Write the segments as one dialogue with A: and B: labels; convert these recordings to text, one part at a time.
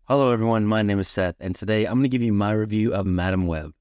A: Hello everyone, my name is Seth, and today I'm going to give you my review of Madam Web.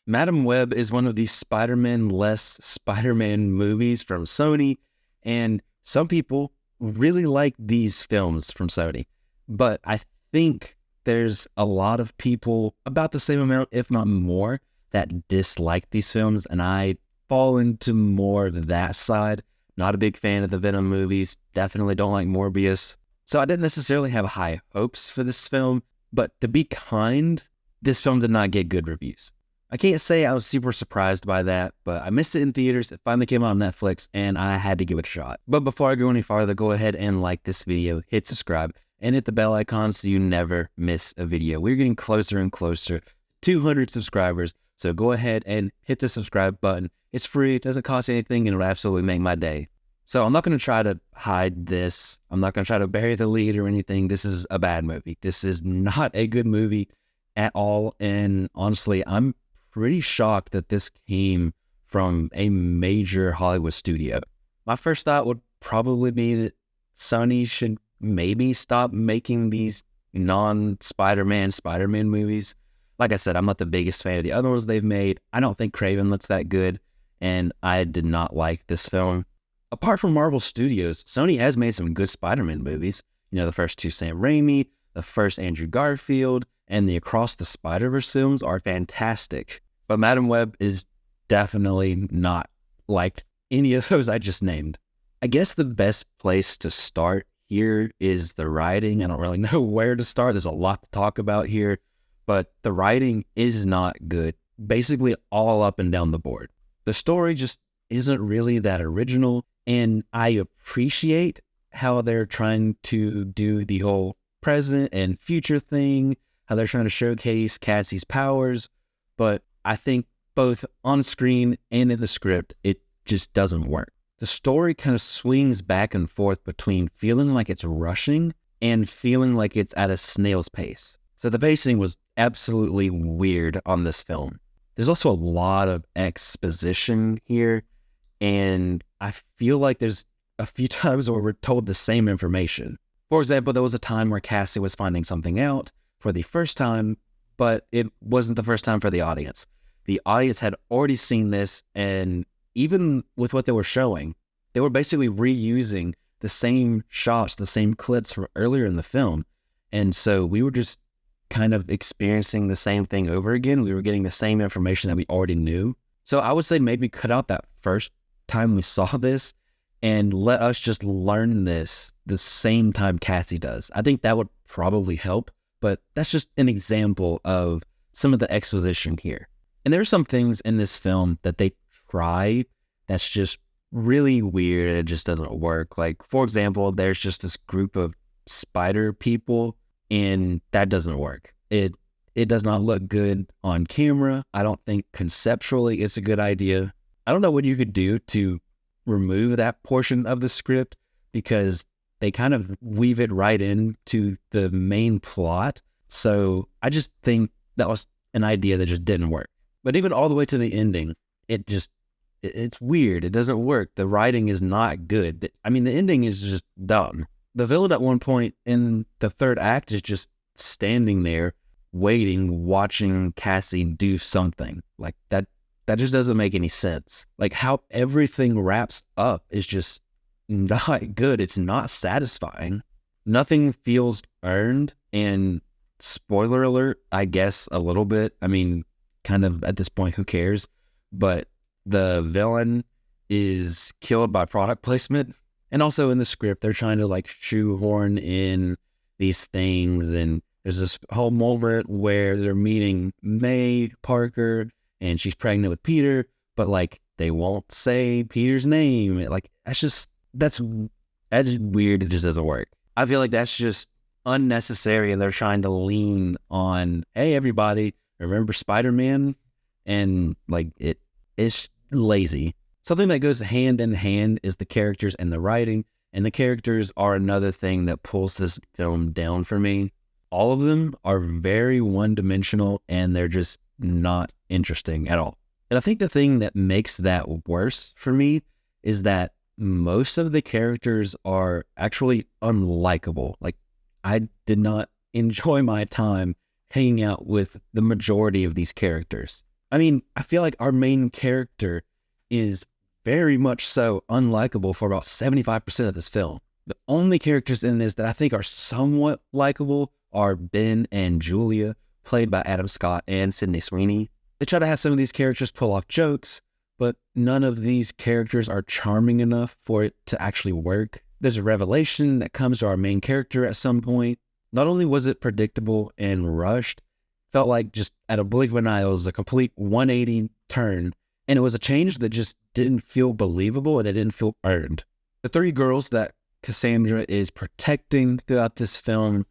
A: Madam Web is one of the Spider-Man-less Spider-Man movies from Sony, and some people really like these films from Sony, but I think there's a lot of people, about the same amount, if not more, that dislike these films, and I fall into more of that side. Not a big fan of the Venom movies, definitely don't like Morbius, so I didn't necessarily have high hopes for this film, but to be kind, this film did not get good reviews. I can't say I was super surprised by that, but I missed it in theaters. It finally came out on Netflix, and I had to give it a shot. But before I go any farther, go ahead and like this video, hit subscribe, and hit the bell icon so you never miss a video. We're getting closer and closer to 200 subscribers, so go ahead and hit the subscribe button. It's free, it doesn't cost anything, and it'll absolutely make my day. So I'm not going to try to hide this. I'm not going to try to bury the lead or anything. This is a bad movie. This is not a good movie at all, and honestly, I'm pretty shocked that this came from a major Hollywood studio. My first thought would probably be that Sony should maybe stop making these non-Spider-Man Spider-Man movies. Like I said, I'm not the biggest fan of the other ones they've made. I don't think Craven looks that good, and I did not like this film. Apart from Marvel Studios, Sony has made some good Spider-Man movies. You know, the first two Sam Raimi, the first Andrew Garfield, and the Across the Spider-Verse films are fantastic. But Madam Web is definitely not like any of those I just named. I guess the best place to start here is the writing. I don't really know where to start. There's a lot to talk about here, but the writing is not good. Basically all up and down the board. The story just isn't really that original, and I appreciate how they're trying to do the whole present and future thing, how they're trying to showcase Cassie's powers, but I think both on screen and in the script, it just doesn't work. The story kind of swings back and forth between feeling like it's rushing and feeling like it's at a snail's pace. So the pacing was absolutely weird on this film. There's also a lot of exposition here, and I feel like there's a few times where we're told the same information. For example, there was a time where Cassie was finding something out for the first time, but it wasn't the first time for the audience. The audience had already seen this, and even with what they were showing, they were basically reusing the same shots, the same clips from earlier in the film. And so we were just kind of experiencing the same thing over again. We were getting the same information that we already knew. So I would say maybe cut out that first time we saw this and let us just learn this the same time Cassie does. I think that would probably help, but that's just an example of some of the exposition here. And there are some things in this film that they try that's just really weird and it just doesn't work. Like, for example, there's just this group of spider people, and that doesn't work. It does not look good on camera. I don't think conceptually it's a good idea. I don't know what you could do to remove that portion of the script, because they kind of weave it right into the main plot. So I just think that was an idea that just didn't work. But even all the way to the ending, it's weird. It doesn't work. The writing is not good. I mean, the ending is just dumb. The villain at one point in the third act is just standing there waiting, watching Cassie do something. Like that just doesn't make any sense. Like how everything wraps up is just not good. It's not satisfying. Nothing feels earned, and spoiler alert, I guess a little bit. I mean, kind of at this point, who cares? But the villain is killed by product placement. And also in the script, they're trying to like shoehorn in these things. And there's this whole moment where they're meeting May Parker and she's pregnant with Peter, but like they won't say Peter's name. Like that's weird. It just doesn't work. I feel like that's just unnecessary, and they're trying to lean on, hey, everybody, remember Spider-Man? And like it's lazy. Something that goes hand in hand is the characters and the writing, and the characters are another thing that pulls this film down for me. All of them are very one-dimensional, and they're just not interesting at all. And I think the thing that makes that worse for me is that most of the characters are actually unlikable. Like, I did not enjoy my time hanging out with the majority of these characters. I mean, I feel like our main character is very much so unlikable for about 75% of this film. The only characters in this that I think are somewhat likable are Ben and Julia, played by Adam Scott and Sydney Sweeney. They try to have some of these characters pull off jokes, but none of these characters are charming enough for it to actually work. There's a revelation that comes to our main character at some point. Not only was it predictable and rushed, felt like just at a blink of an eye, it was a complete 180 turn, and it was a change that just didn't feel believable and it didn't feel earned. The three girls that Cassandra is protecting throughout this film,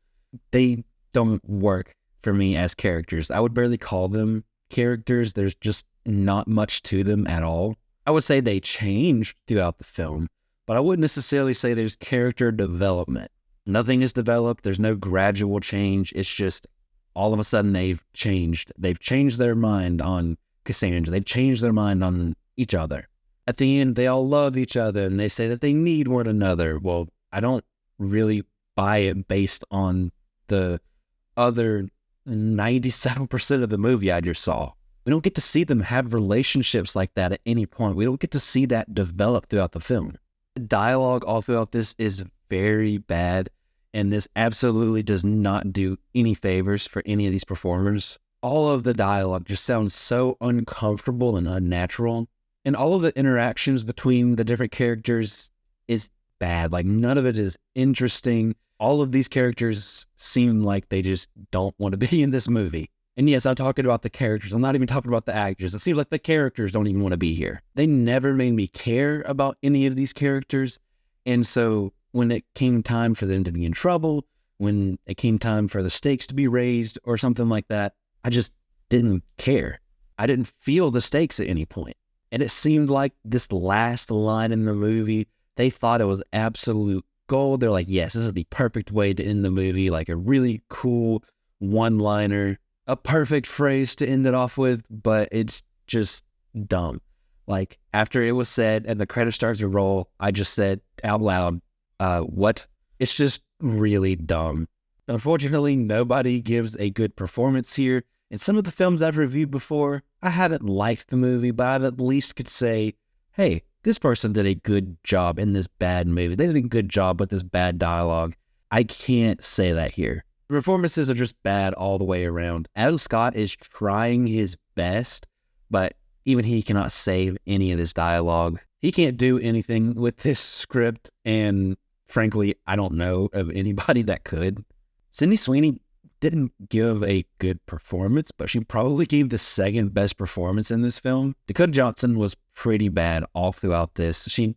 A: they don't work for me as characters. I would barely call them characters. There's just not much to them at all. I would say they change throughout the film, but I wouldn't necessarily say there's character development. Nothing is developed. There's no gradual change. It's just all of a sudden they've changed. They've changed their mind on Cassandra. They've changed their mind on each other. At the end, they all love each other and they say that they need one another. Well, I don't really buy it based on the other 97% of the movie I just saw. We don't get to see them have relationships like that at any point. We don't get to see that develop throughout the film. The dialogue all throughout this is very bad, and this absolutely does not do any favors for any of these performers. All of the dialogue just sounds so uncomfortable and unnatural, and all of the interactions between the different characters is bad. Like, none of it is interesting. All of these characters seem like they just don't want to be in this movie. And yes, I'm talking about the characters. I'm not even talking about the actors. It seems like the characters don't even want to be here. They never made me care about any of these characters. And so when it came time for them to be in trouble, when it came time for the stakes to be raised or something like that, I just didn't care. I didn't feel the stakes at any point. And it seemed like this last line in the movie, they thought it was absolute gold. They're like, yes, this is the perfect way to end the movie. Like a really cool one-liner, a perfect phrase to end it off with, but it's just dumb. Like, after it was said and the credits started to roll, I just said out loud, what? It's just really dumb. Unfortunately, nobody gives a good performance here. In some of the films I've reviewed before, I haven't liked the movie, but I at least could say, hey, this person did a good job in this bad movie. They did a good job with this bad dialogue. I can't say that here. The performances are just bad all the way around. Adam Scott is trying his best, but even he cannot save any of this dialogue. He can't do anything with this script, and frankly, I don't know of anybody that could. Sydney Sweeney didn't give a good performance, but she probably gave the second best performance in this film. Dakota Johnson was pretty bad all throughout this. She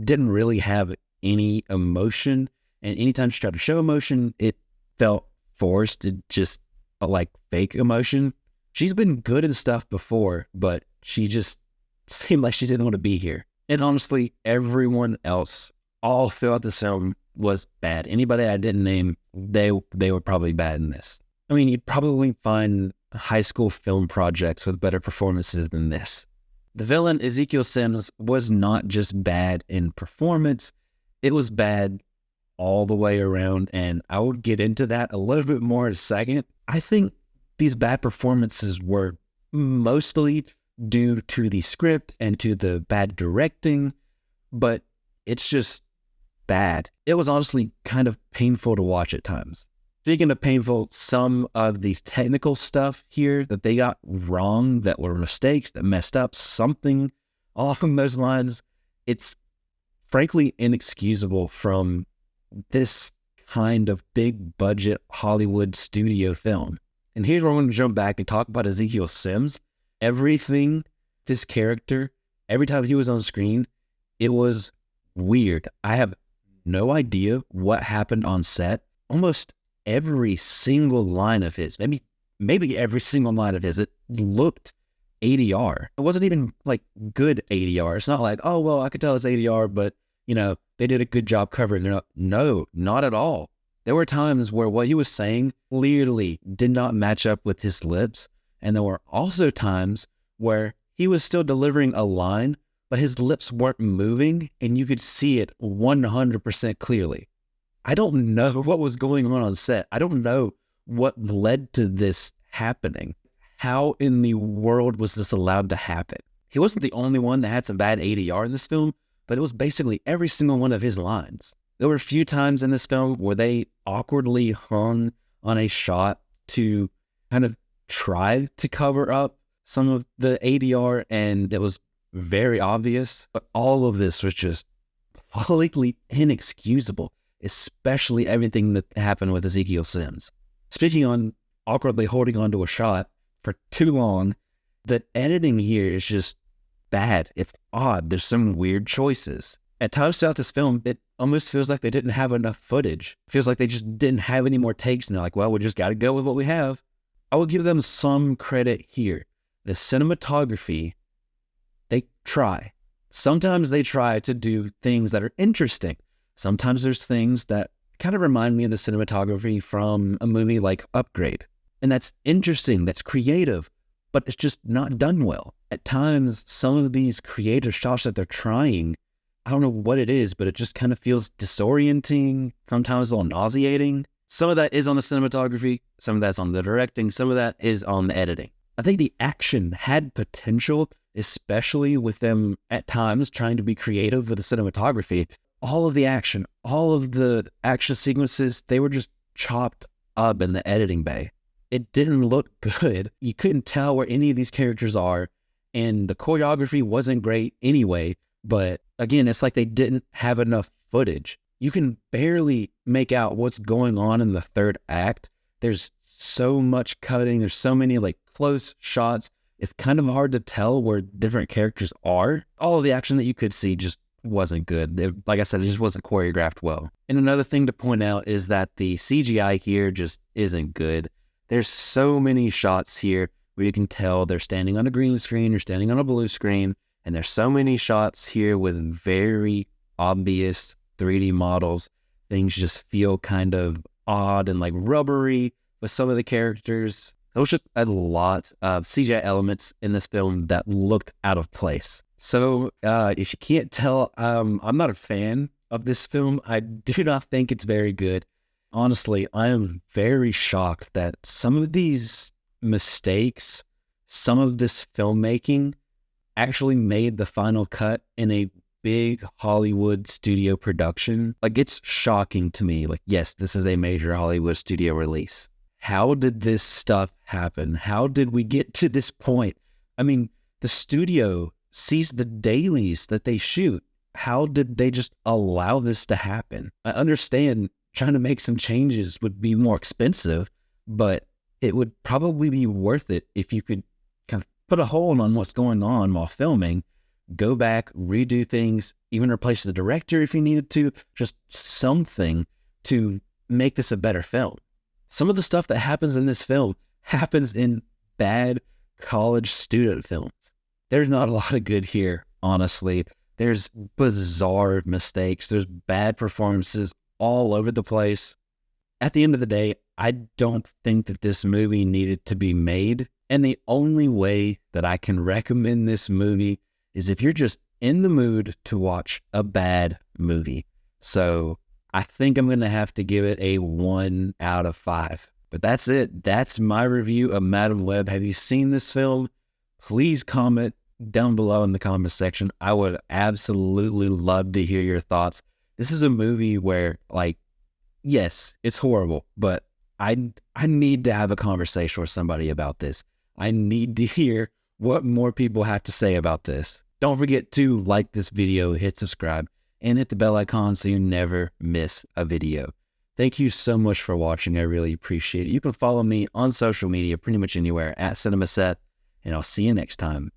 A: didn't really have any emotion, and anytime she tried to show emotion, it felt forced. It just felt like fake emotion. She's been good in stuff before, but she just seemed like she didn't want to be here. And honestly, everyone else all throughout the film was bad. Anybody I didn't name, they were probably bad in this. I mean, you'd probably find high school film projects with better performances than this. The villain, Ezekiel Sims, was not just bad in performance, it was bad all the way around, and I will get into that a little bit more in a second. I think these bad performances were mostly due to the script and to the bad directing, but it's just bad. It was honestly kind of painful to watch at times. Speaking of painful, some of the technical stuff here that they got wrong, that were mistakes, that messed up, something along those lines, it's frankly inexcusable from this kind of big budget Hollywood studio film. And here's where I'm going to jump back and talk about Ezekiel Sims. Everything, this character, every time he was on screen, it was weird. I have no idea what happened on set. Almost every single line of his, maybe every single line of his, it looked ADR. It wasn't even like good ADR. It's not like, oh, well, I could tell it's ADR, but you know, they did a good job covering it up. No, not at all. There were times where what he was saying clearly did not match up with his lips. And there were also times where he was still delivering a line, but his lips weren't moving and you could see it 100% clearly. I don't know what was going on set. I don't know what led to this happening. How in the world was this allowed to happen? He wasn't the only one that had some bad ADR in this film, but it was basically every single one of his lines. There were a few times in this film where they awkwardly hung on a shot to kind of try to cover up some of the ADR, and it was very obvious. But all of this was just completely inexcusable, especially everything that happened with Ezekiel Sims. Speaking on awkwardly holding onto a shot for too long, the editing here is just bad. It's odd. There's some weird choices. At times throughout this film, it almost feels like they didn't have enough footage. It feels like they just didn't have any more takes, and they're like, well, we just got to go with what we have. I will give them some credit here. The cinematography, they try. Sometimes they try to do things that are interesting. Sometimes there's things that kind of remind me of the cinematography from a movie like Upgrade. And that's interesting, that's creative, but it's just not done well. At times, some of these creative shots that they're trying, I don't know what it is, but it just kind of feels disorienting, sometimes a little nauseating. Some of that is on the cinematography, some of that's on the directing, some of that is on the editing. I think the action had potential, especially with them at times trying to be creative with the cinematography. All of the action, all of the action sequences, they were just chopped up in the editing bay. It didn't look good. You couldn't tell where any of these characters are, and the choreography wasn't great anyway, but again, it's like they didn't have enough footage. You can barely make out what's going on in the third act. There's so much cutting. There's so many like close shots. It's kind of hard to tell where different characters are. All of the action that you could see just wasn't good. Like I said, it just wasn't choreographed well. And another thing to point out is that the CGI here just isn't good. There's so many shots here where you can tell they're standing on a green screen or standing on a blue screen. And there's so many shots here with very obvious 3D models. Things just feel kind of odd and like rubbery with some of the characters. There was just a lot of CGI elements in this film that looked out of place. So if you can't tell, I'm not a fan of this film. I do not think it's very good. Honestly, I am very shocked that some of these mistakes, some of this filmmaking actually made the final cut in a big Hollywood studio production. Like, it's shocking to me. Like, yes, this is a major Hollywood studio release. How did this stuff happen? How did we get to this point? I mean, the studio sees the dailies that they shoot. How did they just allow this to happen? I understand trying to make some changes would be more expensive, but it would probably be worth it if you could kind of put a hold on what's going on while filming, go back, redo things, even replace the director if you needed to, just something to make this a better film. Some of the stuff that happens in this film happens in bad college student films. There's not a lot of good here, honestly. There's bizarre mistakes. There's bad performances all over the place. At the end of the day, I don't think that this movie needed to be made. And the only way that I can recommend this movie is if you're just in the mood to watch a bad movie. So I think I'm going to have to give it a 1 out of 5. But that's it. That's my review of Madam Web. Have you seen this film? Please comment down below in the comment section. I would absolutely love to hear your thoughts. This is a movie where, like, yes, it's horrible, but I need to have a conversation with somebody about this. I need to hear what more people have to say about this. Don't forget to like this video, hit subscribe, and hit the bell icon so you never miss a video. Thank you so much for watching. I really appreciate it. You can follow me on social media pretty much anywhere at CinemaSeth, and I'll see you next time.